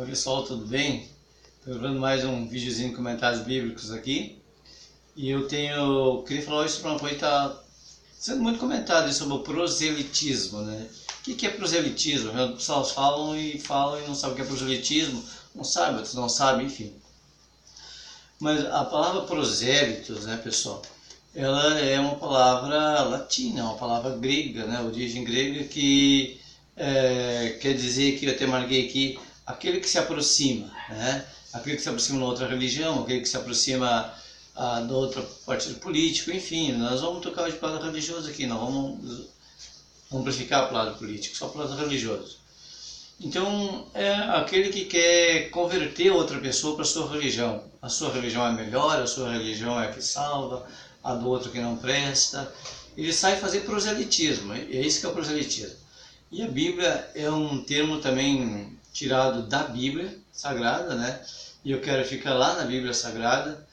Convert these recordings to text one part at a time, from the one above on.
Oi pessoal, tudo bem? Estou gravando mais um videozinho de comentários bíblicos aqui. E queria falar hoje sobre uma coisa que está sendo muito comentada sobre o proselitismo, né? O que é proselitismo? As pessoas falam e não sabem o que é proselitismo, não sabem, outros não sabem, enfim. Mas a palavra prosélitos, né, pessoal, ela é uma palavra latina, uma palavra grega, né, origem grega, que quer dizer, que eu até marquei aqui, aquele que se aproxima, né, aquele que se aproxima de outra religião, aquele que se aproxima de outro partido político, enfim, nós vamos tocar hoje para o lado religioso aqui, não vamos amplificar para o lado político, só para o lado religioso. Então, é aquele que quer converter outra pessoa para a sua religião. A sua religião é melhor, a sua religião é a que salva, a do outro que não presta. Ele sai fazer proselitismo, é isso que é o proselitismo. E a Bíblia é um termo também tirado da Bíblia Sagrada, né? E eu quero ficar lá na Bíblia Sagrada,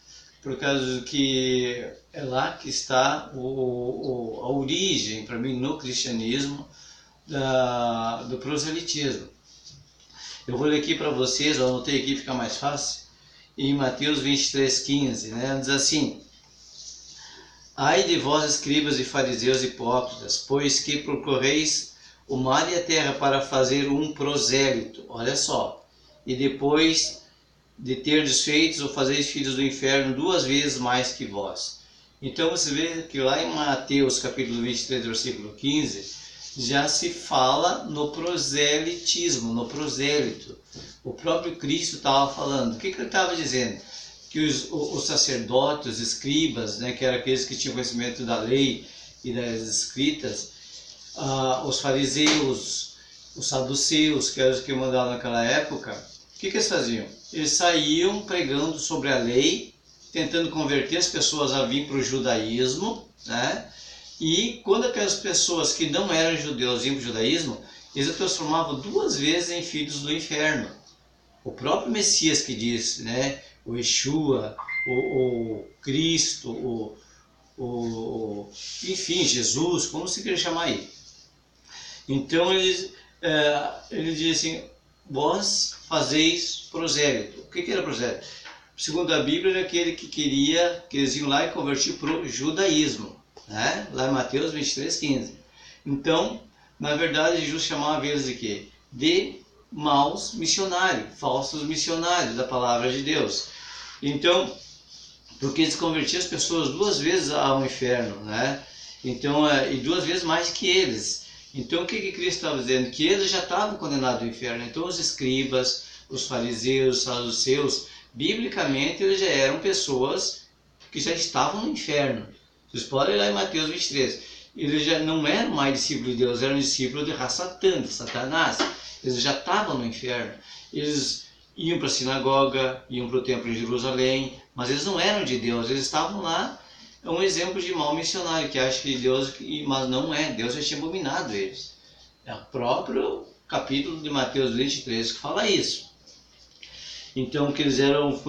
por causa que é lá que está a origem, para mim, no cristianismo, do proselitismo. Eu vou ler aqui para vocês, eu anotei aqui, fica mais fácil, em Mateus 23:15, né? Diz assim: Ai de vós, escribas e fariseus hipócritas, pois que percorreis o mar e a terra para fazer um prosélito, olha só, e depois de terdes feitos, ou fazeis filhos do inferno 2 vezes mais que vós. Então você vê que lá em Mateus capítulo 23, versículo 15, já se fala no proselitismo, no prosélito. O próprio Cristo estava falando. O que ele estava dizendo? Que os sacerdotes, os escribas, né, que eram aqueles que tinham conhecimento da lei e das escritas, os fariseus, os saduceus, que eram os que mandavam naquela época, o que eles faziam? Eles saíam pregando sobre a lei, tentando converter as pessoas a vir para o judaísmo, né? E quando aquelas pessoas que não eram judeus iam para o judaísmo, eles a transformavam 2 vezes em filhos do inferno. O próprio Messias que diz, né, o Yeshua, o Cristo, enfim, Jesus, como se queira chamar aí. Então ele diz assim: vós fazeis prosélito. O que era prosélito? Segundo a Bíblia, era aquele que eles iam lá e convertir para o judaísmo. Né? Lá em Mateus 23:15. Então, na verdade, Jesus chamava eles de quê? De maus missionários, falsos missionários da palavra de Deus. Então, porque eles convertiam as pessoas 2 vezes ao inferno, né? Então, e 2 vezes mais que eles. Então, o que Cristo estava dizendo? Que eles já estavam condenados ao inferno. Então, os escribas, os fariseus, os saduceus, biblicamente, eles já eram pessoas que já estavam no inferno. Vocês podem ir lá em Mateus 23. Eles já não eram mais discípulos de Deus, eram discípulos de Rassatã, de Satanás. Eles já estavam no inferno. Eles iam para a sinagoga, iam para o templo em Jerusalém, mas eles não eram de Deus, eles estavam lá. É um exemplo de mau missionário, que acha que Deus, mas não é, Deus já tinha abominado eles. É o próprio capítulo de Mateus 23 que fala isso. Então, que eles eram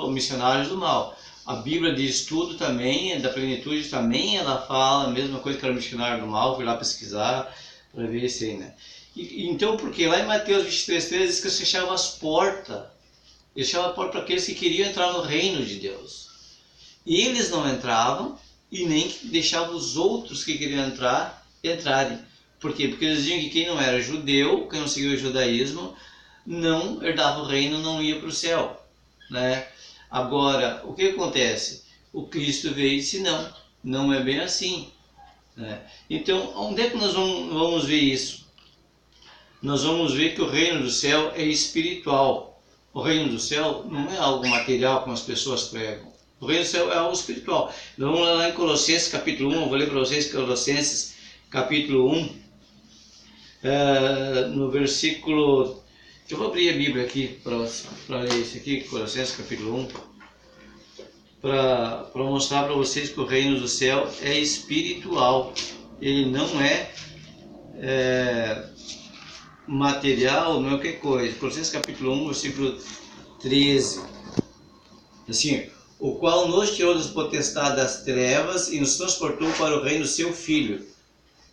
missionários do mal. A Bíblia de estudo também, da plenitude também, ela fala a mesma coisa que era o missionário do mal. Fui lá pesquisar para ver isso aí, né? Então, porque lá em Mateus 23:13 diz que eles fechavam as portas. Eles fechavam a porta para aqueles que queriam entrar no reino de Deus. E eles não entravam e nem deixavam os outros que queriam entrar entrarem. Por quê? Porque eles diziam que quem não era judeu, quem não seguia o judaísmo, não herdava o reino, não ia para o céu, né? Agora, o que acontece? O Cristo veio e disse: não é bem assim, né? Então, onde é que nós vamos ver isso? Nós vamos ver que o reino do céu é espiritual. O reino do céu não é algo material como as pessoas pregam. O reino do céu é algo espiritual. Vamos lá em Colossenses capítulo 1, eu vou ler para vocês Colossenses capítulo 1, no versículo... Eu vou abrir a Bíblia aqui para ler isso aqui, Colossenses capítulo 1, para mostrar para vocês que o reino do céu é espiritual. Ele não é material, não é qualquer coisa. Colossenses capítulo 1, versículo 13. Assim: o qual nos tirou das potestades das trevas e nos transportou para o reino do seu Filho,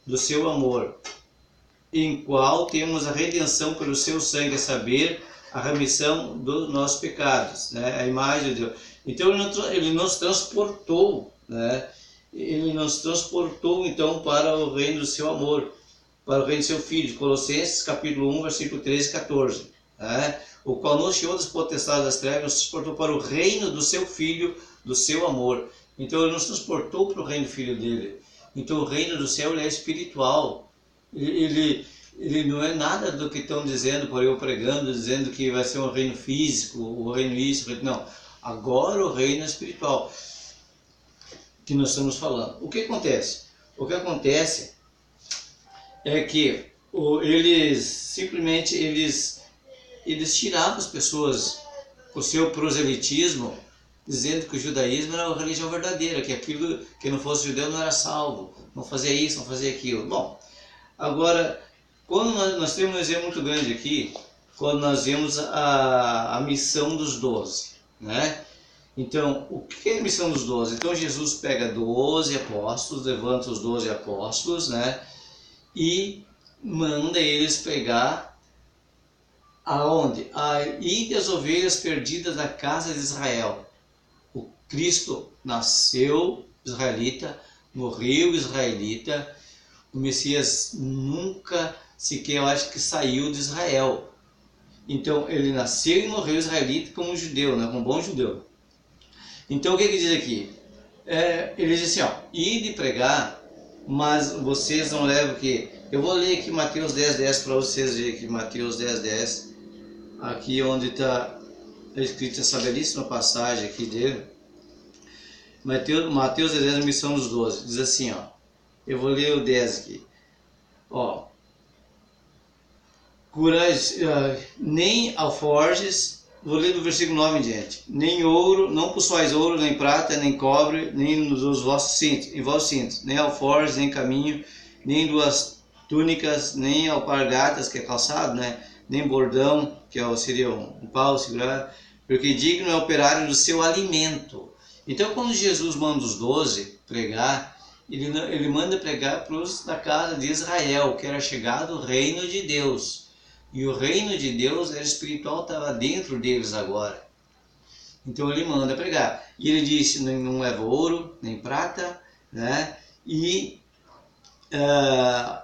do seu amor, em qual temos a redenção pelo seu sangue, a saber, a remissão dos nossos pecados, né? A imagem de Deus. Então ele nos transportou, né? Ele nos transportou então para o reino do seu amor, para o reino do seu Filho. Colossenses capítulo 1, versículo 13 e 14. Né? O qual nos tirou das potestades das trevas, nos transportou para o reino do seu Filho, do seu amor. Então ele nos transportou para o reino do Filho dele. Então o reino do céu ele é espiritual. Ele não é nada do que estão dizendo, por eu pregando, dizendo que vai ser um reino físico, o reino isso, não. Agora o reino é espiritual que nós estamos falando. O que acontece? O que acontece é que eles simplesmente eles tiravam as pessoas com o seu proselitismo, dizendo que o judaísmo era a religião verdadeira, que aquilo que não fosse judeu não era salvo, não fazia isso, não fazia aquilo. Bom, agora, quando nós temos um exemplo muito grande aqui, quando nós vemos a missão dos 12, né? Então, o que é a missão dos 12? Então, Jesus pega 12 apóstolos, levanta os 12 apóstolos, né? E manda eles pregar aonde? E das ovelhas perdidas da casa de Israel. O Cristo nasceu israelita, morreu israelita, o Messias nunca sequer, eu acho que saiu de Israel. Então, ele nasceu e morreu israelita como um judeu, né? Como um bom judeu. Então, o que diz aqui? Ele diz assim, ó, ide pregar, mas vocês não levam o quê? Eu vou ler aqui Mateus 10:10 para vocês verem aqui, Mateus 10:10, aqui onde está escrita essa belíssima passagem aqui dele. Mateus 10, missão dos 12, diz assim, ó, eu vou ler o 10 aqui, ó, curais, nem alforjes, vou ler do versículo 9 em diante, nem ouro, não possuais ouro, nem prata, nem cobre, nem nos vossos cintos, nem alforjes, nem caminho, nem duas túnicas, nem alpargatas, que é calçado, né? Nem bordão, que seria um pau segurar, porque digno é o operário do seu alimento. Então, quando Jesus manda os 12 pregar, ele manda pregar para os da casa de Israel, que era chegado o reino de Deus. E o reino de Deus era espiritual, estava dentro deles agora. Então ele manda pregar. E ele disse, não leva ouro, nem prata, né? E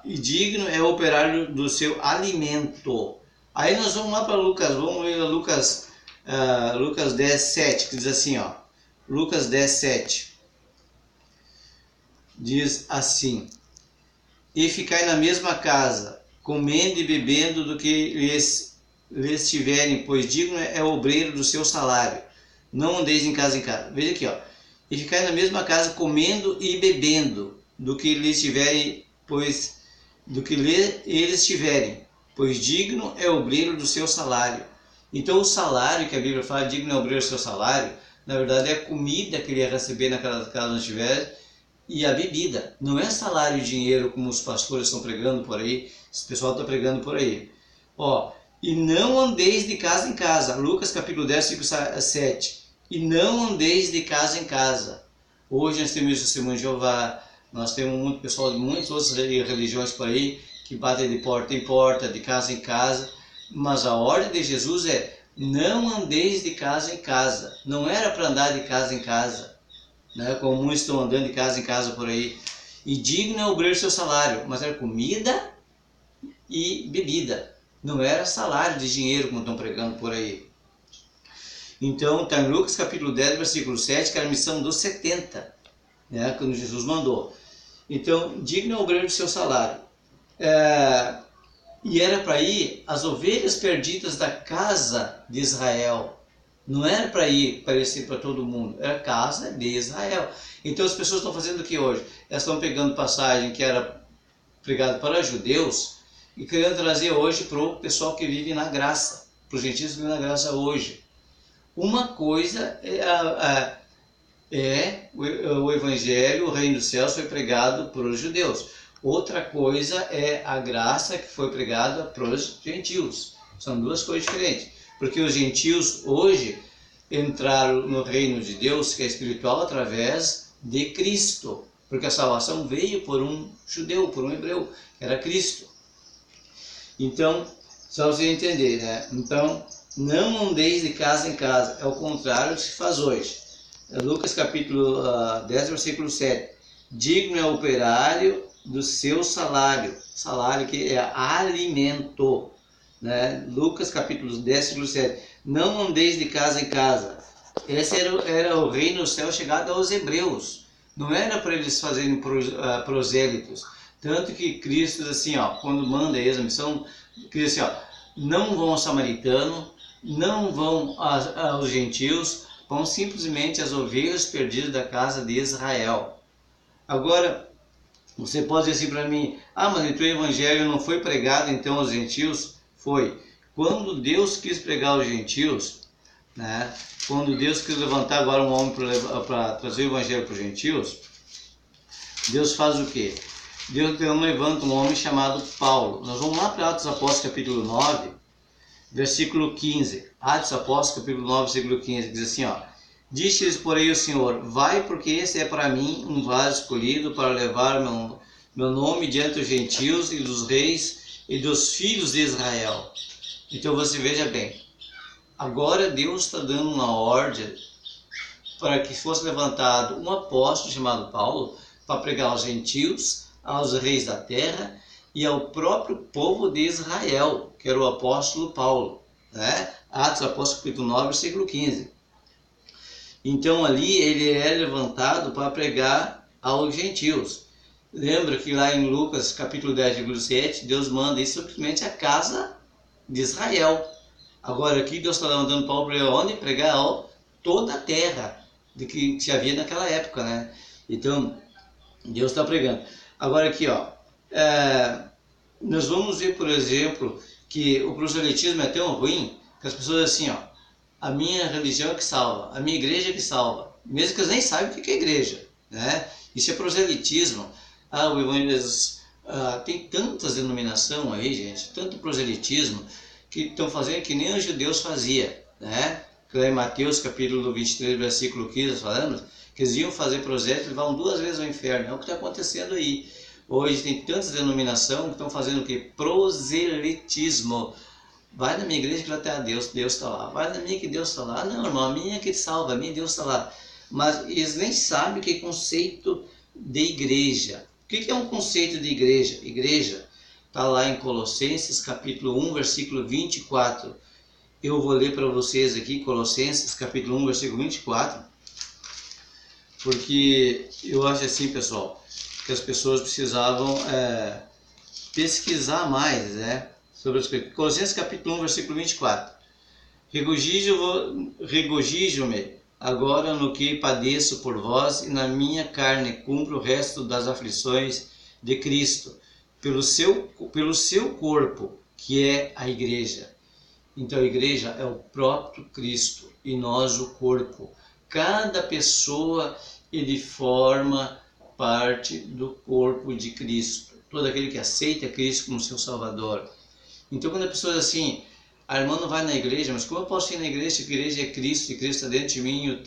digno é o operário do seu alimento. Aí nós vamos lá para Lucas, vamos ler Lucas 10:7, que diz assim, ó, Lucas 10:7, diz assim, e ficai na mesma casa, comendo e bebendo do que lhes tiverem, pois digno é o obreiro do seu salário. Não andeis em casa. Veja aqui, ó. E ficai na mesma casa, comendo e bebendo do que lhes tiverem, pois digno é o obreiro do seu salário. Então o salário que a Bíblia fala, digno é o obreiro do seu salário, na verdade é a comida que ele ia receber naquela casa onde estiver, e a bebida. Não é salário e dinheiro como os pastores estão pregando por aí, esse pessoal está pregando por aí. Ó, e não andeis de casa em casa. Lucas capítulo 10, versículo 7. E não andeis de casa em casa. Hoje nós temos o Testemunho de Jeová, nós temos muito pessoal de muitas outras religiões por aí, que batem de porta em porta, de casa em casa. Mas a ordem de Jesus é, não andeis de casa em casa. Não era para andar de casa em casa, né? Como muitos estão andando de casa em casa por aí. E digno é o obreiro seu salário, mas era comida e bebida. Não era salário de dinheiro, como estão pregando por aí. Então, está em Lucas capítulo 10, versículo 7, que era a missão dos 70, né? Quando Jesus mandou. Então, digno é o obreiro do seu salário. E era para ir as ovelhas perdidas da casa de Israel. Não era para ir parecer para todo mundo, era a casa de Israel. Então as pessoas estão fazendo o que hoje? Elas estão pegando passagem que era pregada para judeus e querendo trazer hoje para o pessoal que vive na graça, para os gentios que vivem na graça hoje. Uma coisa o evangelho, o reino dos céus foi pregado para os judeus. Outra coisa é a graça que foi pregada para os gentios. São duas coisas diferentes. Porque os gentios hoje entraram no reino de Deus, que é espiritual, através de Cristo. Porque a salvação veio por um judeu, por um hebreu, que era Cristo. Então, só você entender, né? Então, Não andeis de casa em casa, é o contrário do que se faz hoje. Lucas capítulo 10, versículo 7. Digno é o operário do seu salário, salário que é alimento. Né? Lucas capítulo 10, versículo 7. Não andeis de casa em casa. Esse era o reino do céu chegado aos hebreus. Não era para eles fazerem prosélitos. Tanto que Cristo diz assim, ó, quando manda eles a missão, Cristo diz assim, ó, não vão ao samaritano, não vão aos gentios, vão simplesmente às ovelhas perdidas da casa de Israel. Agora, você pode dizer assim para mim, mas então o evangelho não foi pregado então aos gentios? Foi. Quando Deus quis pregar aos gentios, né, quando Deus quis levantar agora um homem para trazer o evangelho para os gentios, Deus faz o quê? Deus então levanta um homem chamado Paulo. Nós vamos lá para Atos Apóstolos capítulo 9, versículo 15. Atos Apóstolos capítulo 9, versículo 15, diz assim, ó. Disse-lhes, porém, o Senhor, vai, porque esse é para mim um vaso escolhido para levar meu nome diante dos gentios e dos reis e dos filhos de Israel. Então você veja bem, agora Deus está dando uma ordem para que fosse levantado um apóstolo chamado Paulo para pregar aos gentios, aos reis da terra e ao próprio povo de Israel, que era o apóstolo Paulo. Né? Atos Apóstolos capítulo 9, versículo 15. Então ali ele é levantado para pregar aos gentios. Lembra que lá em Lucas capítulo 10, versículo 7, Deus manda isso simplesmente a casa de Israel. Agora aqui Deus está levantando Paulo para onde? Pregar a toda a terra de que se havia naquela época, né? Então Deus está pregando. Agora aqui, ó, nós vamos ver, por exemplo, que o proselitismo é tão ruim que as pessoas assim, ó, a minha religião é que salva, a minha igreja é que salva, mesmo que eles nem saibam o que é igreja, né? Isso é proselitismo. O evangelismo, tem tantas denominações aí, gente, tanto proselitismo, que estão fazendo que nem os judeus faziam, né? Que lá em Mateus capítulo 23, versículo 15, falando que eles iam fazer prosélito e vão 2 vezes ao inferno. É o que está acontecendo aí. Hoje tem tantas denominações que estão fazendo o quê? Proselitismo. Vai na minha igreja que lá está Deus, Deus está lá. Vai na minha que Deus está lá. Não, irmão, a minha que te salva, a minha Deus está lá. Mas eles nem sabem o que é conceito de igreja. O que é um conceito de igreja? Igreja está lá em Colossenses capítulo 1, versículo 24. Eu vou ler para vocês aqui Colossenses capítulo 1, versículo 24. Porque eu acho assim, pessoal, que as pessoas precisavam pesquisar mais, né? Sobre as coisas. Colossenses capítulo 1, versículo 24. Regozijo-me agora no que padeço por vós, e na minha carne cumpro o resto das aflições de Cristo, pelo seu corpo, que é a igreja. Então a igreja é o próprio Cristo, e nós o corpo. Cada pessoa, ele forma parte do corpo de Cristo. Todo aquele que aceita Cristo como seu Salvador. Então quando a pessoa diz assim, a irmã não vai na igreja, mas como eu posso ir na igreja se a igreja é Cristo e Cristo está dentro de mim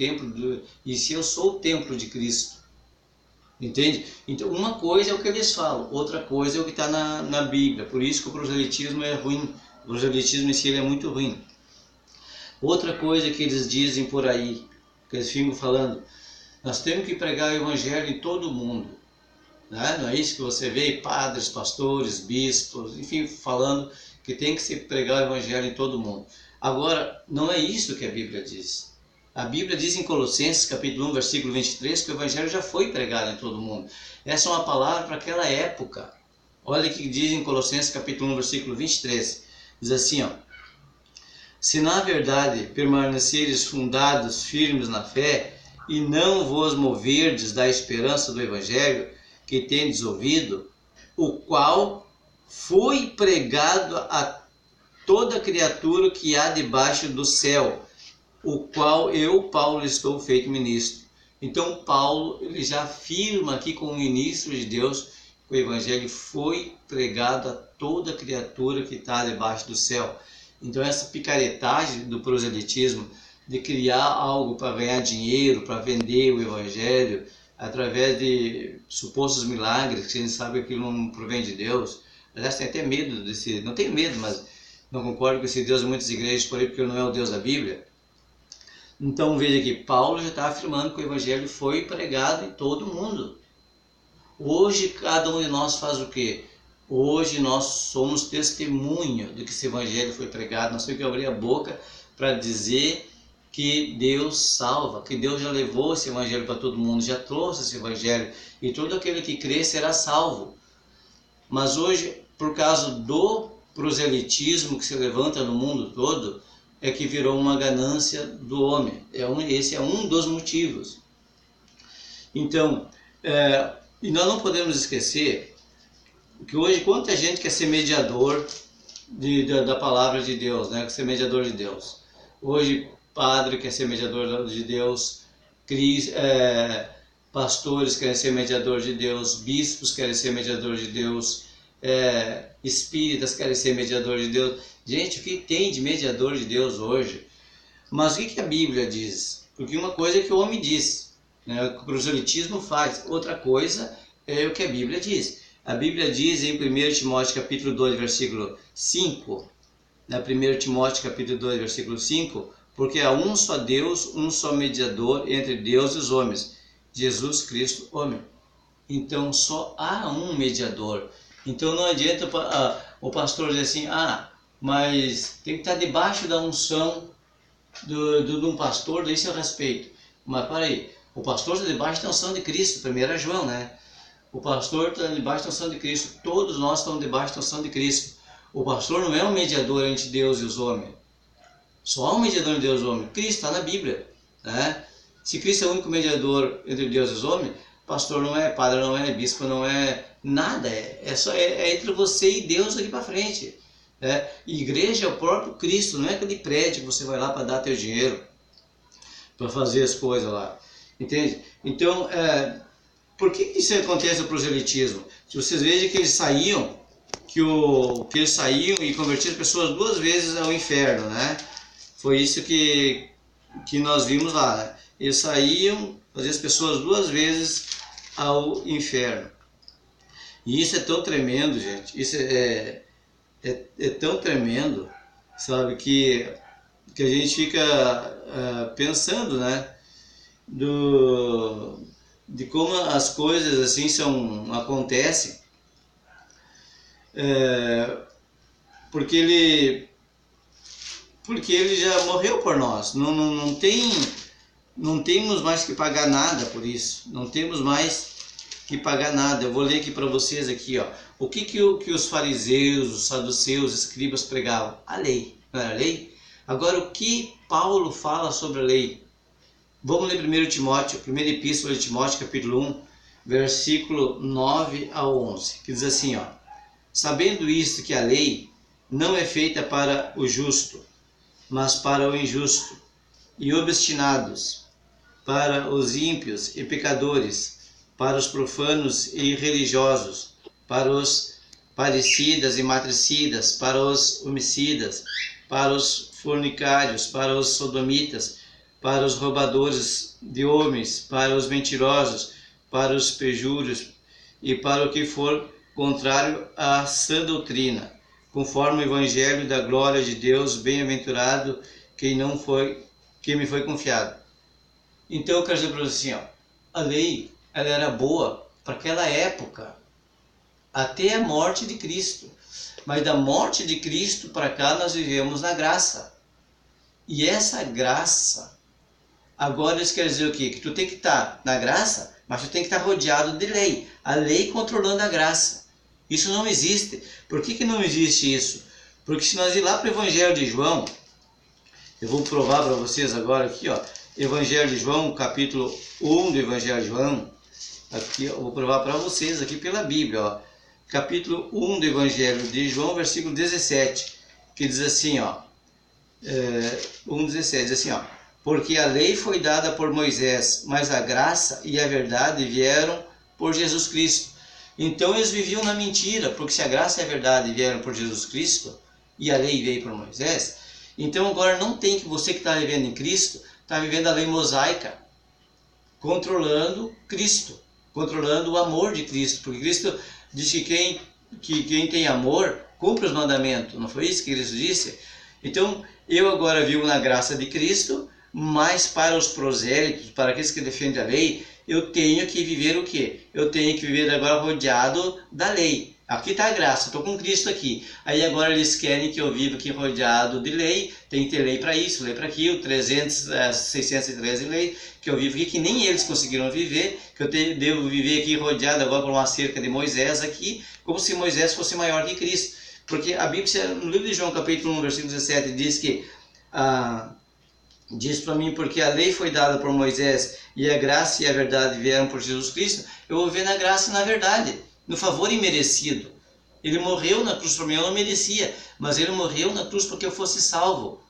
e se eu sou o templo de Cristo? Entende? Então uma coisa é o que eles falam, outra coisa é o que está na Bíblia. Por isso que o proselitismo é ruim. O proselitismo em si ele é muito ruim. Outra coisa que eles dizem por aí, que eles ficam falando, nós temos que pregar o evangelho em todo o mundo. Né? Não é isso que você vê padres, pastores, bispos, enfim, falando que tem que se pregar o evangelho em todo o mundo. Agora, não é isso que a Bíblia diz. A Bíblia diz em Colossenses capítulo 1, versículo 23, que o evangelho já foi pregado em todo o mundo. Essa é uma palavra para aquela época. Olha o que diz em Colossenses capítulo 1, versículo 23. Diz assim, ó. Se na verdade permaneceres fundados firmes na fé, e não vos moverdes da esperança do evangelho que tendes ouvido, o qual foi pregado a toda criatura que há debaixo do céu, o qual eu, Paulo, estou feito ministro. Então Paulo ele já afirma aqui como ministro de Deus que o evangelho foi pregado a toda criatura que está debaixo do céu. Então essa picaretagem do proselitismo, de criar algo para ganhar dinheiro, para vender o evangelho, através de supostos milagres, que a gente sabe que aquilo não provém de Deus. Aliás, tem até medo desse, não tem medo, mas não concordo com esse Deus de muitas igrejas por aí, porque ele não é o Deus da Bíblia. Então veja que Paulo já está afirmando que o Evangelho foi pregado em todo o mundo. Hoje cada um de nós faz o quê? Hoje nós somos testemunha de que esse Evangelho foi pregado. Nós temos que abrir a boca para dizer que Deus salva, que Deus já levou esse Evangelho para todo mundo, já trouxe esse Evangelho, e todo aquele que crê será salvo. Mas hoje, por causa do proselitismo que se levanta no mundo todo, é que virou uma ganância do homem. Esse é um dos motivos. Então, e nós não podemos esquecer que hoje quanta gente quer ser mediador da palavra de Deus, né? Quer ser mediador de Deus. Hoje, padre quer ser mediador de Deus, pastores querem ser mediador de Deus, bispos querem ser mediador de Deus, espíritas querem ser mediador de Deus. Gente, o que tem de mediador de Deus hoje? Mas o que a Bíblia diz? Porque uma coisa é que o homem diz, né? O proselitismo faz, outra coisa é o que a Bíblia diz. A Bíblia diz em 1 Timóteo capítulo 2, versículo 5, na 1 Timóteo capítulo 2, versículo 5, porque há um só Deus, um só mediador entre Deus e os homens, Jesus Cristo, homem. Então só há um mediador. Então não adianta o pastor dizer assim, mas tem que estar debaixo da unção de um pastor, daí eu respeito. Mas para aí, o pastor está debaixo da unção de Cristo, 1 João, né? O pastor está debaixo da unção de Cristo, todos nós estamos debaixo da unção de Cristo. O pastor não é um mediador entre Deus e os homens. Só há um mediador entre Deus e os homens. Cristo está na Bíblia, né? Se Cristo é o único mediador entre Deus e os homens, pastor não é, padre não é, bispo não é, nada. É entre você e Deus daqui para frente. Igreja é o próprio Cristo, não é aquele prédio que você vai lá para dar teu dinheiro, para fazer as coisas lá. Entende? Então, por que isso acontece no proselitismo? Se vocês vejam que eles saíam, eles saíam e convertiam as pessoas 2 vezes ao inferno, né? Foi isso que nós vimos lá, né? Eles saíam, faziam as pessoas 2 vezes ao inferno. E isso é tão tremendo, gente. Isso é tão tremendo, sabe, que a gente fica pensando, né? De como as coisas assim acontecem, porque ele já morreu por nós. Não temos mais que pagar nada por isso. Não temos mais que pagar nada. Eu vou ler aqui para vocês aqui, ó. O que os fariseus, os saduceus, os escribas pregavam? A lei. Não era a lei? Agora, o que Paulo fala sobre a lei? Vamos ler 1 Timóteo, primeira epístola de Timóteo, capítulo 1, versículo 9 a 11, que diz assim, ó: sabendo isto, que a lei não é feita para o justo, mas para o injusto, e obstinados, para os ímpios e pecadores, para os profanos e irreligiosos, para os parricidas e matricidas, para os homicidas, para os fornicários, para os sodomitas, para os roubadores de homens, para os mentirosos, para os perjúrios e para o que for contrário à sã doutrina, conforme o evangelho da glória de Deus, bem-aventurado quem me foi confiado. Então eu quero dizer para você assim, ó, a lei ela era boa para aquela época, até a morte de Cristo. Mas da morte de Cristo para cá nós vivemos na graça. E essa graça, agora isso quer dizer o quê? Que tu tem que estar na graça, mas tu tem que estar rodeado de lei. A lei controlando a graça. Isso não existe. Por que não existe isso? Porque se nós ir lá para o Evangelho de João, eu vou provar para vocês agora aqui, ó, Evangelho de João, capítulo 1 do Evangelho de João, aqui eu vou provar para vocês aqui pela Bíblia, ó, capítulo 1 do Evangelho de João, versículo 17, que diz assim, ó, 1,17, diz assim, ó: porque a lei foi dada por Moisés, mas a graça e a verdade vieram por Jesus Cristo. Então eles viviam na mentira, porque se a graça e a verdade vieram por Jesus Cristo e a lei veio por Moisés, então agora não tem que você que está vivendo em Cristo, está vivendo a lei mosaica, controlando Cristo, controlando o amor de Cristo, porque Cristo diz que quem tem amor cumpre os mandamentos. Não foi isso que Cristo disse? Então, eu agora vivo na graça de Cristo, mas para os prosélitos, para aqueles que defendem a lei, eu tenho que viver o quê? Eu tenho que viver agora rodeado da lei. Aqui está a graça, estou com Cristo aqui. Aí agora eles querem que eu viva aqui rodeado de lei, tem que ter lei para isso, lei para aquilo, 613 leis, que eu vivo aqui, que nem eles conseguiram viver, que eu devo viver aqui rodeado agora por uma cerca de Moisés aqui, como se Moisés fosse maior que Cristo. Porque a Bíblia, no livro de João, capítulo 1, versículo 17, diz que, diz para mim, porque a lei foi dada por Moisés e a graça e a verdade vieram por Jesus Cristo, eu vou ver na graça e na verdade, no favor imerecido. Ele morreu na cruz para mim, eu não merecia, mas ele morreu na cruz para que eu fosse salvo.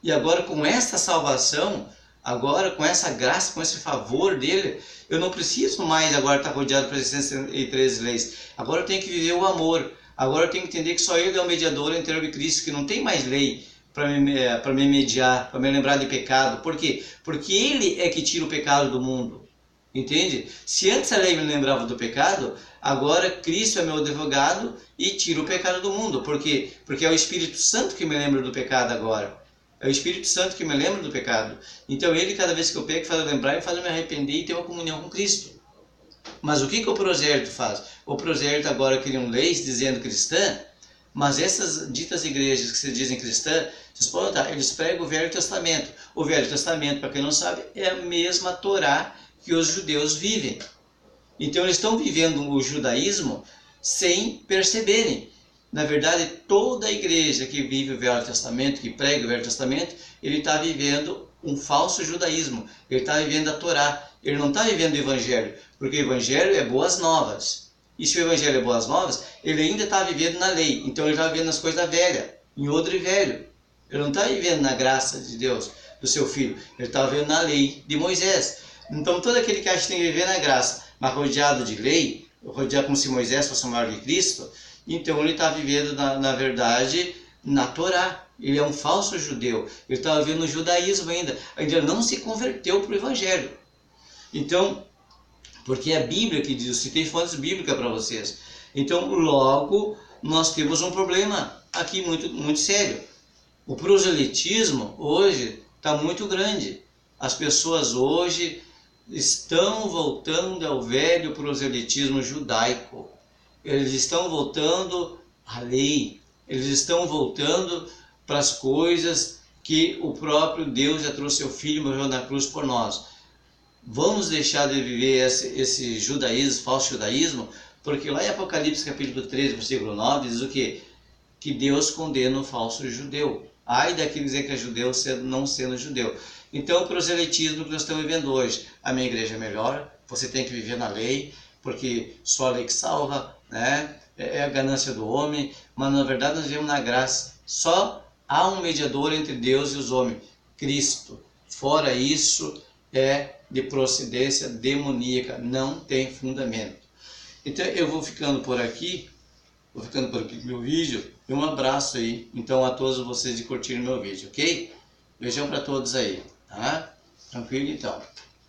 E agora com esta salvação, agora com essa graça, com esse favor dele, eu não preciso mais agora estar rodeado por 613 leis. Agora eu tenho que viver o amor. Agora eu tenho que entender que só ele é o mediador entre eu e Cristo, que não tem mais lei para me mediar, para me lembrar de pecado. Por quê? Porque ele é que tira o pecado do mundo. Entende? Se antes a lei me lembrava do pecado, agora Cristo é meu advogado e tira o pecado do mundo. Por quê? Porque é o Espírito Santo que me lembra do pecado agora. É o Espírito Santo que me lembra do pecado. Então ele, cada vez que eu peco, faz eu lembrar e faz eu me arrepender e ter uma comunhão com Cristo. Mas o que o prosélito faz? O prosélito agora criam leis dizendo cristã, mas essas ditas igrejas que se dizem cristã, vocês podem notar, eles pregam o Velho Testamento. O Velho Testamento, para quem não sabe, é a mesma Torá que os judeus vivem. Então eles estão vivendo o judaísmo sem perceberem. Na verdade, toda a igreja que vive o Velho Testamento, que prega o Velho Testamento, ele está vivendo um falso judaísmo. Ele está vivendo a Torá. Ele não está vivendo o Evangelho, porque o Evangelho é boas novas. E se o Evangelho é boas novas, ele ainda está vivendo na lei. Então ele está vivendo as coisas velhas, em odre velho. Ele não está vivendo na graça de Deus, do seu Filho. Ele está vivendo na lei de Moisés. Então todo aquele que acha que tem que viver na graça, mas rodeado de lei, rodeado como se Moisés fosse o maior que Cristo, então ele está vivendo na verdade na Torá. Ele é um falso judeu. Ele está vivendo no judaísmo ainda. Ainda não se converteu para o Evangelho. Então, porque é a Bíblia que diz, eu citei fontes bíblicas para vocês. Então, logo, nós temos um problema aqui muito sério. O proselitismo hoje está muito grande. As pessoas hoje estão voltando ao velho proselitismo judaico. Eles estão voltando à lei. Eles estão voltando para as coisas que o próprio Deus já trouxe seu Filho e morreu na cruz por nós. Vamos deixar de viver esse judaísmo, falso judaísmo, porque lá em Apocalipse capítulo 13, versículo 9, diz o quê? Que Deus condena o falso judeu. Ai daquele dizer que é judeu não sendo judeu. Então o proselitismo que nós estamos vivendo hoje, a minha igreja é melhor, você tem que viver na lei, porque só a lei que salva, né? É a ganância do homem, mas na verdade nós vivemos na graça. Só há um mediador entre Deus e os homens, Cristo. Fora isso, é de procedência demoníaca, não tem fundamento. Então eu vou ficando por aqui com meu vídeo, e um abraço aí, então a todos vocês de curtirem meu vídeo, ok? Beijão para todos aí, tá? Tranquilo então.